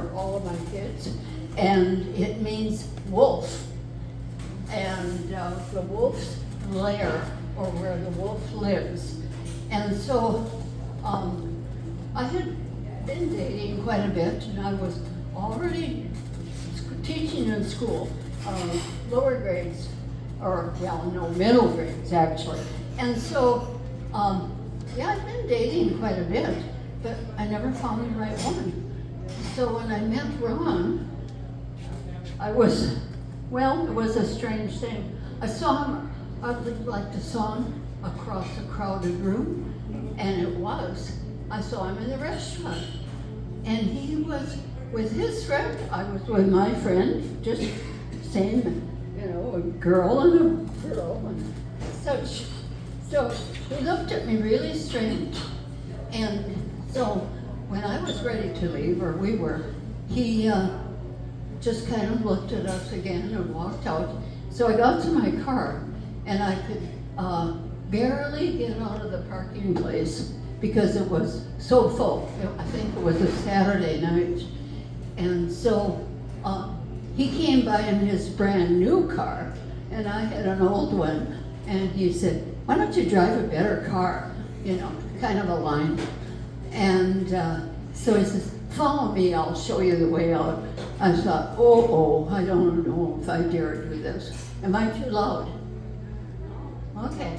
for all of my kids, and it means wolf. And the wolf's lair, or where the wolf lives. And so I had been dating quite a bit, and I was already teaching in school, lower grades, or well, no, middle grades actually. And so, yeah, I've been dating quite a bit, but I never found the right one. So when I met Ron, it was a strange thing. I saw him, I would like to saw him across a crowded room, and it was. I saw him in the restaurant, and he was with his friend. I was with my friend, just same, a girl and a girl and such. So he looked at me really strange, and so when I was ready to leave, or we were, he just kind of looked at us again and walked out. So I got to my car, and I could barely get out of the parking place because it was so full. I think it was a Saturday night. And so he came by in his brand new car, and I had an old one, and he said, "Why don't you drive a better car?" Kind of a line. And so he says, "Follow me, I'll show you the way out." I thought, I don't know if I dare do this. Am I too loud? Okay.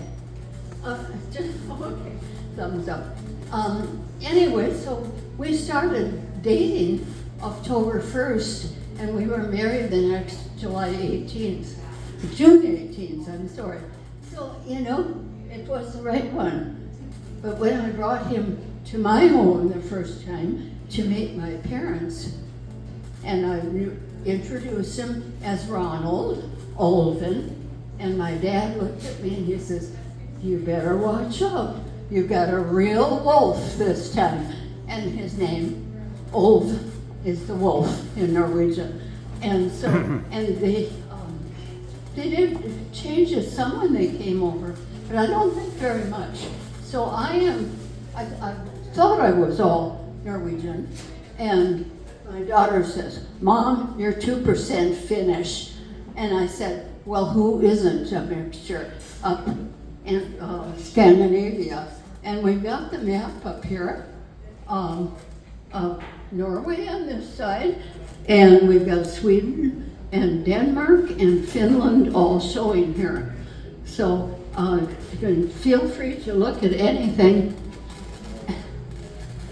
Okay, thumbs up. Anyway, so we started dating October 1st, and we were married the next July 18th. June 18th, I'm sorry. So, it was the right one. But when I brought him to my home the first time to meet my parents, and I introduced him as Ronald Olvin, and my dad looked at me and he says, "You better watch out. You got a real wolf this time." And his name, Olv, is the wolf in Norwegian. And so, and they did change it some when they came over, but I don't think very much. So I thought I was all Norwegian, and my daughter says, "Mom, you're 2% Finnish." And I said, "Well, who isn't a mixture up in Scandinavia?" And we've got the map up here of Norway on this side, and we've got Sweden and Denmark and Finland all showing here. So you can feel free to look at anything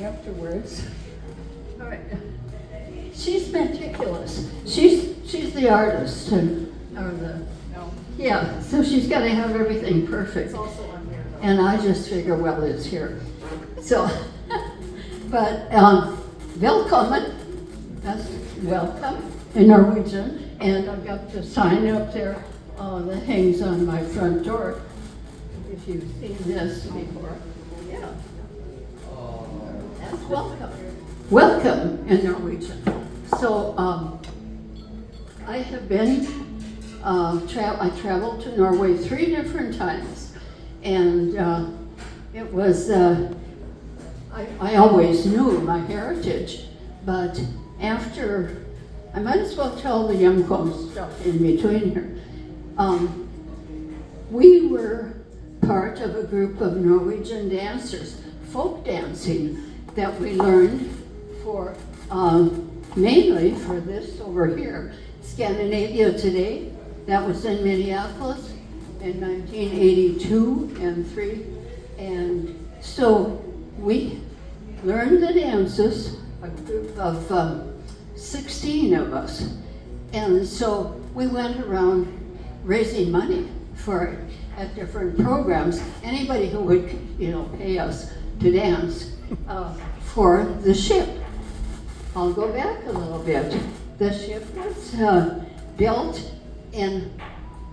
afterwards. All right. She's meticulous. She's the artist, yeah. So she's got to have everything perfect. It's also on here, though. And I just figure, well, it's here. So, but velkommen, that's welcome in Norwegian. And I've got the sign up there that hangs on my front door. If you've seen this before, yeah. That's welcome. Welcome in Norwegian. So I have been, I traveled to Norway 3 different times, and it was, I always knew my heritage, but after, I might as well tell the Hjemkomst stuff in between here. We were part of a group of Norwegian dancers, folk dancing, that we learned for, mainly for this over here, Scandinavia Today. That was in Minneapolis in 1982 and 3. And so we learned the dances, a group of 16 of us. And so we went around raising money for it at different programs. Anybody who would, pay us to dance for the ship. I'll go back a little bit. The ship was built in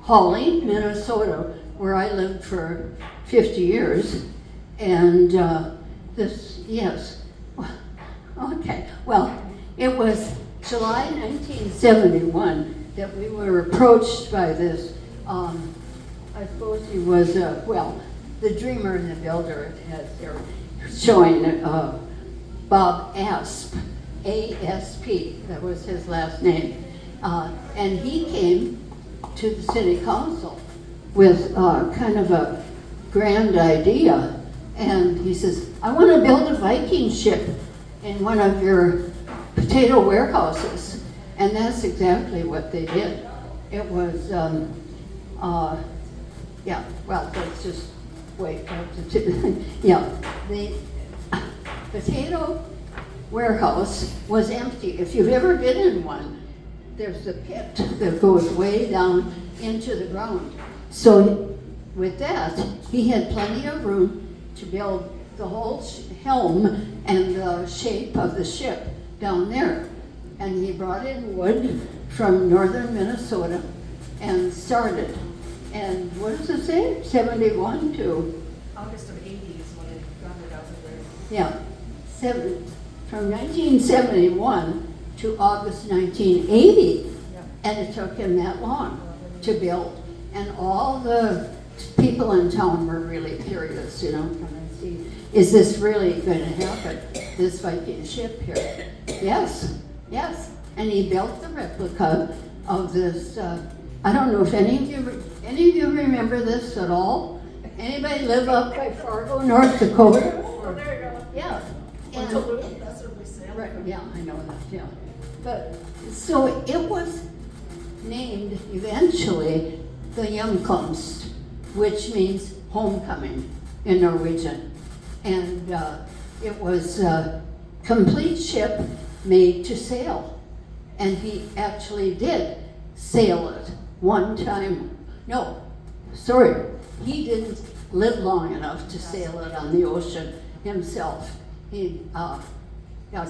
Hawley, Minnesota, where I lived for 50 years. And yes. Okay, well, it was July 1971 that we were approached by this, I suppose he was, the dreamer and the builder, as they're showing, Bob Asp. A.S.P., that was his last name. And he came to the city council with kind of a grand idea. And he says, I want to build a Viking ship in one of your potato warehouses. And that's exactly what they did. It was, yeah, well, let's just wait. Yeah, the potato warehouse was empty. If you've ever been in one, there's a pit that goes way down into the ground. So with that, he had plenty of room to build the whole helm and the shape of the ship down there. And he brought in wood from northern Minnesota and started. And what does it say? 71 to? August of 80 is when it grounded out there. Yeah, from 1971 to August 1980. Yeah. And it took him that long to build. And all the people in town were really curious, you know, can I see, is this really going to happen? This Viking ship here? Yes, yes. And he built the replica of this, I don't know if any of you remember this at all? Anybody live up by Fargo, North Dakota? Oh, there you go. Yeah. Or Duluth, that's where we sailed. Right, yeah, I know that, yeah. But, so it was named eventually the Hjemkomst, which means homecoming in Norwegian. And it was a complete ship made to sail. And he actually did sail it one time. No, sorry, he didn't live long enough to sail it on the ocean himself. He got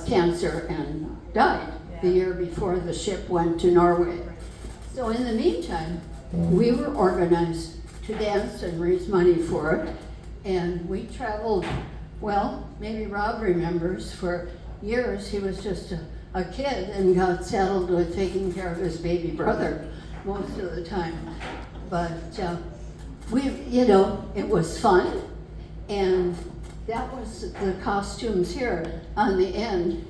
cancer and died the year before the ship went to Norway. So in the meantime, we were organized to dance and raise money for it. And we traveled, well, maybe Rob remembers, for years he was just a kid and got settled with taking care of his baby brother most of the time. But we, you know, it was fun. And that was the costumes here on the end.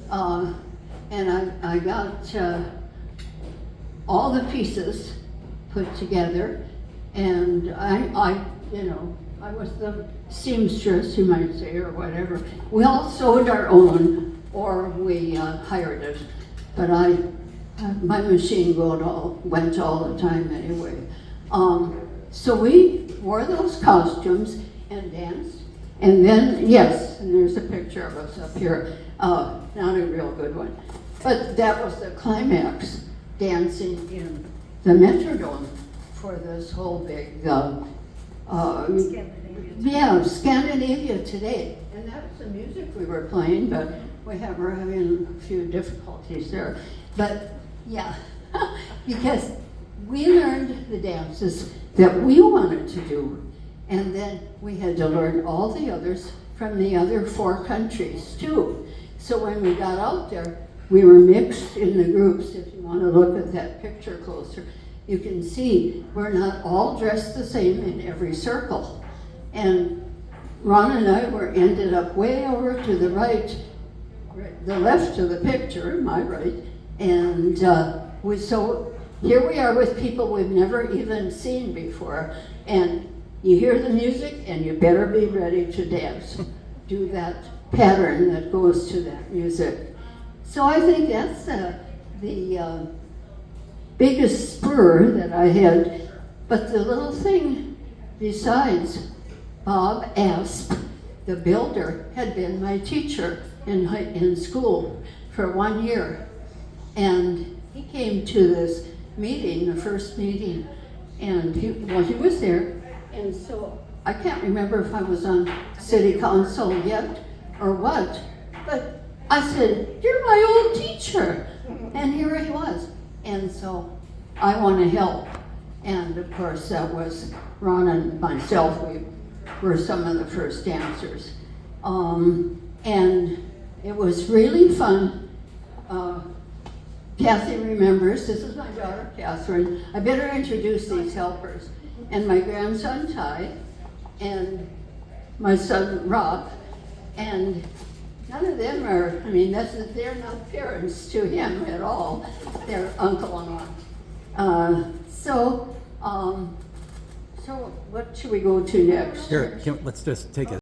And I got all the pieces put together, and I, you know, I was the seamstress, you might say, or whatever. We all sewed our own, or we hired it. But my machine went all the time anyway. So we wore those costumes and danced. And then, yes, and there's a picture of us up here. Not a real good one. But that was the climax, dancing in the Metrodome for this whole big, Scandinavia Today. And that was the music we were playing, but we're having a few difficulties there. But yeah, because we learned the dances that we wanted to do, and then we had to learn all the others from the other 4 countries too. So when we got out there, we were mixed in the groups. If you want to look at that picture closer, you can see we're not all dressed the same in every circle. And Ron and I ended up way over to the right, the left of the picture, my right. And so here we are with people we've never even seen before. And you hear the music and you better be ready to dance. Do that pattern that goes to that music. So I think that's the biggest spur that I had. But the little thing besides, Bob Asp, the builder, had been my teacher in school for 1 year. And he came to this meeting, the first meeting, and he was there. And so I can't remember if I was on city council yet or what, but I said, "You're my old teacher." And here he was. And so I want to help. And of course that was Ron and myself. We were some of the first dancers. And it was really fun. Kathy remembers, this is my daughter Kathryn. I better introduce these helpers. And my grandson Ty, and my son Rob, and none of them are, I mean, they're not parents to him at all. They're uncle and aunt. So what should we go to next? Here, let's just take a